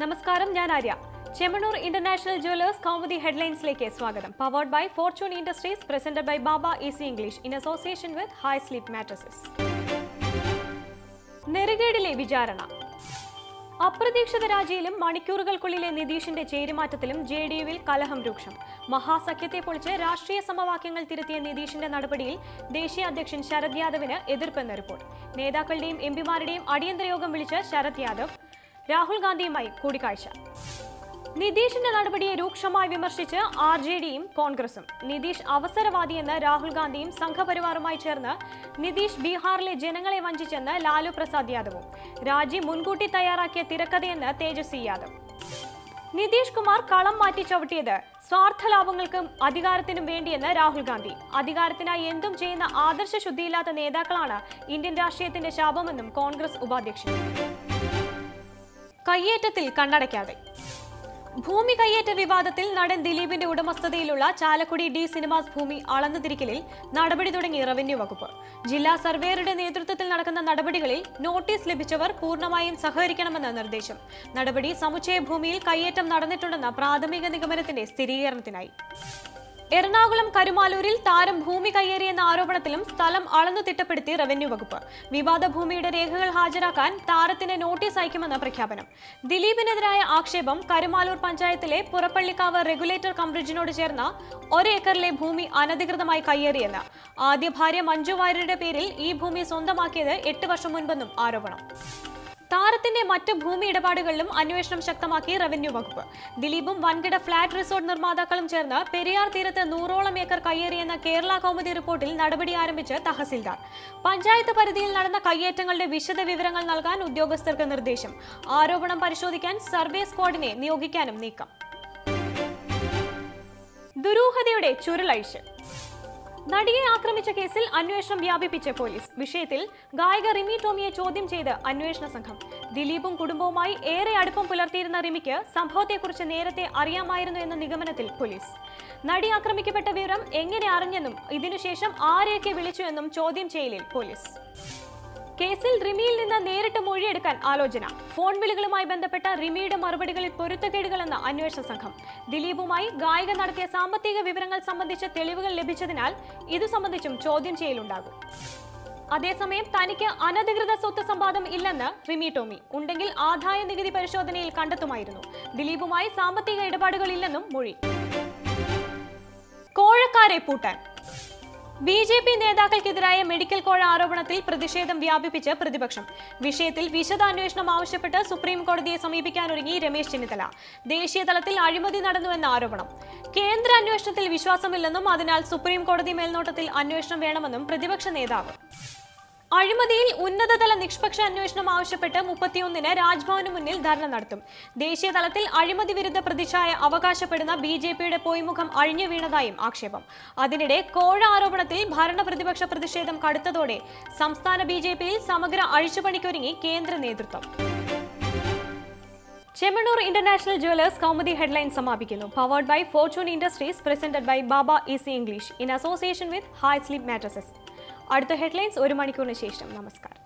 നമസ്കാരം, ഞാൻ Arya. Chemmanur International Jewellers Kaumudi ഹെഡ്ലൈൻസിലേക്ക് സ്വാഗതം. Powered by Fortune Industries, presented by Baba Easy English in association with High Sleep Mattresses. നെറുകേടിലെ വിചാരണ. അപ്രതീക്ഷിത രാജിയിലും മണിക്കൂറുകൾക്കുള്ളിലെ നിതീഷിന്റെ ചേരുമാറ്റത്തിലും ജെഡിയുവിൽ കലഹം രൂക്ഷം. മഹാസഖ്യത്തെ പൊളിച്ച് രാഷ്ട്രീയ സമവാക്യങ്ങൾ തിരുത്തിയ നിതീഷിന്റെ നടപടിയിൽ ദേശീയ അധ്യക്ഷൻ ശരത് യാദവിന് എതിർപ്പെന്ന റിപ്പോർട്ട്. നേതാക്കളുടെയും എംപിമാരുടെയും അടിയന്തര യോഗം വിളിച്ച് ശരത് യാദവ് രാഹുൽ ഗാന്ധിയുമായി കൂടിക്കാഴ്ച. നിതീഷിന്റെ നടപടിയെ രൂക്ഷമായി വിമർശിച്ച് ആർജെഡിയും കോൺഗ്രസും. നിതീഷ് അവസരവാദിയെന്ന് രാഹുൽ ഗാന്ധിയും സംഘപരിവാറുമായി ചേർന്ന് നിതീഷ് ബീഹാറിലെ ജനങ്ങളെ വഞ്ചിച്ചെന്ന് ലാലു പ്രസാദ് യാദവും. രാജി മുൻകൂട്ടി തയ്യാറാക്കിയ തിരക്കഥയെന്ന് തേജസ്വി യാദവ്. നിതീഷ് കുമാർ കളം മാറ്റി ചവിട്ടിയത് സ്വാർത്ഥ ലാഭങ്ങൾക്കും അധികാരത്തിനും വേണ്ടിയെന്ന് രാഹുൽ ഗാന്ധി. അധികാരത്തിനായി എന്തും ചെയ്യുന്ന ആദർശ ശുദ്ധിയില്ലാത്ത നേതാക്കളാണ് ഇന്ത്യൻ രാഷ്ട്രീയത്തിന്റെ ശാപമെന്നും കോൺഗ്രസ് ഉപാധ്യക്ഷൻ. കയ്യേറ്റത്തിൽ കണ്ണടയ്ക്കാതെ. ഭൂമി കയ്യേറ്റ വിവാദത്തിൽ നടൻ ദിലീപിന്റെ ഉടമസ്ഥതയിലുള്ള ചാലക്കുടി ഡി സിനിമാസ് ഭൂമി അളന്നുതിരിക്കലിൽ നടപടി തുടങ്ങി റവന്യൂ വകുപ്പ്. ജില്ലാ സർവേയറുടെ നേതൃത്വത്തിൽ നടക്കുന്ന നടപടികളിൽ നോട്ടീസ് ലഭിച്ചവർ പൂർണ്ണമായും സഹകരിക്കണമെന്ന നിർദ്ദേശം. നടപടി സമുച്ചയ ഭൂമിയിൽ കയ്യേറ്റം നടന്നിട്ടുണ്ടെന്ന പ്രാഥമിക നിഗമനത്തിന്റെ സ്ഥിരീകരണത്തിനായി. എറണാകുളം കരുമാലൂരിൽ താരം ഭൂമി കയ്യേറിയെന്ന ആരോപണത്തിലും സ്ഥലം അളന്നു തിട്ടപ്പെടുത്തി റവന്യൂ വകുപ്പ്. വിവാദ ഭൂമിയുടെ രേഖകൾ ഹാജരാക്കാൻ താരത്തിന് നോട്ടീസ് അയക്കുമെന്ന പ്രഖ്യാപനം. ദിലീപിനെതിരായ ആക്ഷേപം കരുമാലൂർ പഞ്ചായത്തിലെ പുറപ്പള്ളിക്കാവ് റെഗുലേറ്റർ കം ബ്രിഡ്ജിനോട് ചേർന്ന 1 ഏക്കറിലെ ഭൂമി അനധികൃതമായി കയ്യേറിയെന്ന്. ആദ്യ ഭാര്യ മഞ്ജു വാര്യരുടെ പേരിൽ ഈ ഭൂമി സ്വന്തമാക്കിയത് 8 വർഷം മുൻപെന്നും ആരോപണം. താരത്തിന്റെ മറ്റ് ഭൂമി ഇടപാടുകളിലും അന്വേഷണം ശക്തമാക്കി റവന്യൂ വകുപ്പ്. ദിലീപും വൻകിട ഫ്ളാറ്റ് റിസോർട്ട് നിർമ്മാതാക്കളും ചേർന്ന് പെരിയാർ തീരത്ത് 100ഓളം ഏക്കർ കയ്യേറിയെന്ന കേരള കൗമുദി റിപ്പോർട്ടിൽ നടപടി ആരംഭിച്ച് തഹസിൽദാർ. പഞ്ചായത്ത് പരിധിയിൽ നടന്ന കയ്യേറ്റങ്ങളുടെ വിശദ വിവരങ്ങൾ നൽകാൻ ഉദ്യോഗസ്ഥർക്ക് നിർദ്ദേശം. ആരോപണം പരിശോധിക്കാൻ സർവേ സ്ക്വാഡിനെ നിയോഗിക്കാനും നീക്കം. ദുരൂഹതയുടെ ചുരുളഴിച്ച്. നടിയെ ആക്രമിച്ച കേസിൽ അന്വേഷണം വ്യാപിപ്പിച്ച പോലീസ്. വിഷയത്തിൽ ഗായിക റിമി ടോമിയെ ചോദ്യം ചെയ്ത് അന്വേഷണ സംഘം. ദിലീപും കുടുംബവുമായി ഏറെ അടുപ്പം പുലർത്തിയിരുന്ന റിമിക്ക് സംഭവത്തെക്കുറിച്ച് നേരത്തെ അറിയാമായിരുന്നു എന്ന നിഗമനത്തിൽ പോലീസ്. നടി ആക്രമിക്കപ്പെട്ട വിവരം എങ്ങനെ അറിഞ്ഞെന്നും ഇതിനുശേഷം ആരെയൊക്കെ വിളിച്ചു എന്നും ചോദ്യം ചെയ്യലിൽ പോലീസ്. കേസിൽ റിമിയിൽ നിന്ന് നേരിട്ട് മൊഴിയെടുക്കാൻ ആലോചന. ഫോൺ വിളികളുമായി ബന്ധപ്പെട്ട റിമിയുടെ മറുപടികളിൽ പൊരുത്തക്കേടുകളെന്ന അന്വേഷണ സംഘം. ദിലീപുമായി ഗായിക നടത്തിയ സാമ്പത്തിക വിവരങ്ങൾ സംബന്ധിച്ച തെളിവുകൾ ലഭിച്ചതിനാൽ ഇതു സംബന്ധിച്ചും ചോദ്യം ചെയ്യലുണ്ടാകും. അതേസമയം തനിക്ക് അനധികൃത സ്വത്ത് സമ്പാദം ഇല്ലെന്ന് റിമി ടോമി. ഉണ്ടെങ്കിൽ ആദായ നികുതി പരിശോധനയിൽ കണ്ടെത്തുമായിരുന്നു. ദിലീപുമായി സാമ്പത്തിക ഇടപാടുകളില്ലെന്നും മൊഴി. കോഴക്കാരെ പൂട്ടാൻ. ബി.ജെ.പി. നേതാക്കൾക്കെതിരായ മെഡിക്കൽ കോഴ ആരോപണത്തിൽ പ്രതിഷേധം വ്യാപിപ്പിച്ച് പ്രതിപക്ഷം. വിഷയത്തിൽ വിശദാന്വേഷണം ആവശ്യപ്പെട്ട് സുപ്രീം കോടതിയെ സമീപിക്കാനൊരുങ്ങി രമേശ് ചെന്നിത്തല. ദേശീയ തലത്തിൽ അഴിമതി നടന്നുവെന്ന ആരോപണം. കേന്ദ്ര അന്വേഷണത്തിൽ വിശ്വാസമില്ലെന്നും അതിനാൽ സുപ്രീം കോടതി മേൽനോട്ടത്തിൽ അന്വേഷണം വേണമെന്നും പ്രതിപക്ഷ നേതാവ്. അഴിമതിയിൽ ഉന്നതതല നിഷ്പക്ഷ അന്വേഷണം ആവശ്യപ്പെട്ട് 31-ന് രാജ്ഭവന് മുന്നിൽ ധർണ നടത്തും. ദേശീയ തലത്തിൽ അഴിമതി വിരുദ്ധ പ്രതിച്ഛായ അവകാശപ്പെടുന്ന ബി.ജെ.പിയുടെ പൊയ്മുഖം അഴിഞ്ഞു വീണതായും ആക്ഷേപം. അതിനിടെ കോഴ ആരോപണത്തിൽ ഭരണ പ്രതിപക്ഷ പ്രതിഷേധം കടുത്തതോടെ സംസ്ഥാന ബി.ജെ.പിയിൽ സമഗ്ര അഴിച്ചുപണിക്കൊരുങ്ങി കേന്ദ്ര നേതൃത്വം. Chemmanur International Jewellers Kaumudi headline സമാപിക്കുന്നു. Powered by Fortune Industries, presented by Baba Easy English in association with High Sleep Mattresses. അടുത്ത ഹെഡ്ലൈൻസ് 1 മണിക്കൂറിന് ശേഷം. നമസ്കാരം.